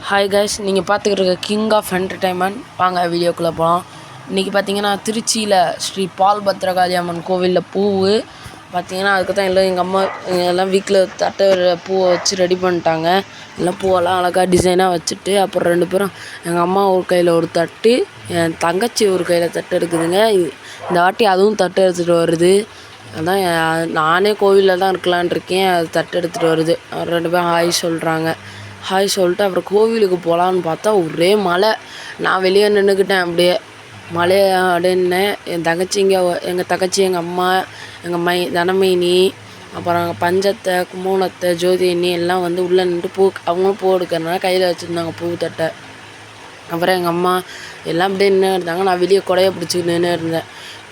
Hi guys, நீங்கள் பார்த்துக்கிட்டு இருக்க கிங் ஆஃப் என்டர்டைன்மெண்ட். வாங்க வீடியோக்குள்ளே போகலாம். இன்றைக்கி பார்த்தீங்கன்னா திருச்சியில் ஸ்ரீ பால் பத்ரகாளி அம்மன் கோவிலில் பூவு பார்த்தீங்கன்னா அதுக்கு தான் எல்லாம் எங்கள் அம்மா எல்லாம் வீட்டில் தட்டை பூவை வச்சு ரெடி பண்ணிட்டாங்க. எல்லாம் பூவெல்லாம் அழகாக டிசைனாக வச்சுட்டு அப்புறம் 2 பேரும் எங்கள் அம்மா ஒரு கையில் ஒரு தட்டு, என் தங்கச்சி ஒரு கையில் தட்டு எடுக்குதுங்க. இந்த வாட்டி அதுவும் தட்டு எடுத்துகிட்டு வருது. அதான் நானே கோவிலில் தான் இருக்கலான் இருக்கேன். அது தட்டு எடுத்துகிட்டு வருது. 2 பேரும் ஹாய் சொல்கிறாங்க. ஹாய் சொல்லிட்டு அப்புறம் கோவிலுக்கு போகலான்னு பார்த்தா ஒரே மழை. நான் வெளியே நின்றுக்கிட்டேன். அப்படியே மழையை அப்படின்னேன். என் தங்கச்சிங்க, எங்கள் தங்கச்சி, எங்கள் அம்மா, எங்கள் தனமைனி, அப்புறம் எங்கள் பஞ்சத்தை, கும்போணத்தை, ஜோதினி எல்லாம் வந்து உள்ளே நின்று அவங்களும் பூ எடுக்கிறதுனால கையில் வச்சுருந்தாங்க பூ தட்டை. அப்புறம் எங்கள் அம்மா எல்லாம் அப்படியே நின்று இருந்தாங்க. நான் வெளியே கொடையை பிடிச்சிட்டு நின்று இருந்தேன்.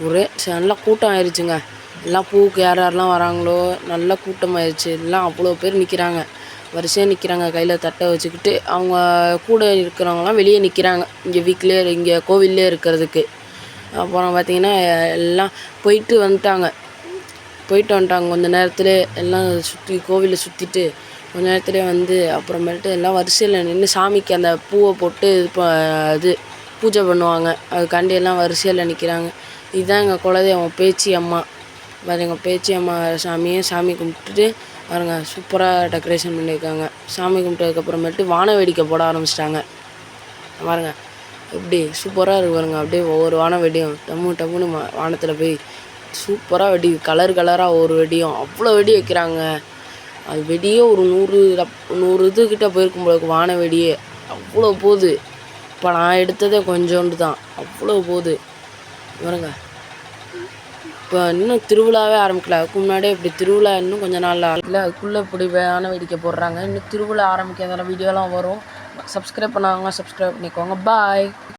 ஒரே நல்லா கூட்டம் ஆயிடுச்சுங்க. எல்லாம் பூவுக்கு யாரெல்லாம் வராங்களோ நல்லா கூட்டம் ஆயிடுச்சு. எல்லாம் அவ்வளோ பேர் நிற்கிறாங்க, வரிசையாக நிற்கிறாங்க கையில் தட்டை வச்சுக்கிட்டு. அவங்க கூட இருக்கிறவங்களாம் வெளியே நிற்கிறாங்க, இங்கே கோவில்லே இருக்கிறதுக்கு. அப்புறம் பார்த்திங்கன்னா எல்லாம் போயிட்டு வந்துட்டாங்க. கொஞ்சம் நேரத்தில் எல்லாம் கோவிலை சுற்றிட்டு கொஞ்ச நேரத்துலேயே வந்து அப்புறமேட்டு எல்லாம் வரிசையில் நின்று சாமிக்கு அந்த பூவை போட்டு இது பூஜை பண்ணுவாங்க. அதுக்காண்டி எல்லாம் வரிசையில் நிற்கிறாங்க. இதுதான் எங்கள் குலதெய்வம் பேச்சி அம்மா. எங்கள் பேச்சி அம்மா சாமி கும்பிட்டுட்டு பாருங்க சூப்பராக டெக்கரேஷன் பண்ணியிருக்காங்க. சாமி கும்பிட்டதுக்கப்புறமேட்டு வான வேடிக்கை போட ஆரம்பிச்சிட்டாங்க. பாருங்க எப்படி சூப்பராக இருக்கு பாருங்க. அப்படியே ஒவ்வொரு வான வெடியும் டம்முன்னு வானத்தில் போய் சூப்பராக வெடி, கலராக ஒவ்வொரு வெடியும் அவ்வளோ வெடி வைக்கிறாங்க. அது வெடியே ஒரு 100 இதுக்கிட்ட போயிருக்கும் போல வான வெடியே. அவ்வளோ போகுது. இப்போ நான் எடுத்ததே கொஞ்சோண்டு தான், அவ்வளோ போகுது பாருங்க. இப்போ இன்னும் திருவிழாவே ஆரம்பிக்கல. அதுக்கு முன்னாடியே இப்படி திருவிழா இன்னும் கொஞ்சம் நாளில் ஆரம்பிக்கல, அதுக்குள்ளே இப்படி வான வேடிக்கை போடுறாங்க. இன்னும் திருவிழா ஆரம்பிக்கிறதால வீடியோலாம் வரும். சப்ஸ்கிரைப் பண்ணாங்க, சப்ஸ்கிரைப் பண்ணிக்கோங்க. பாய்.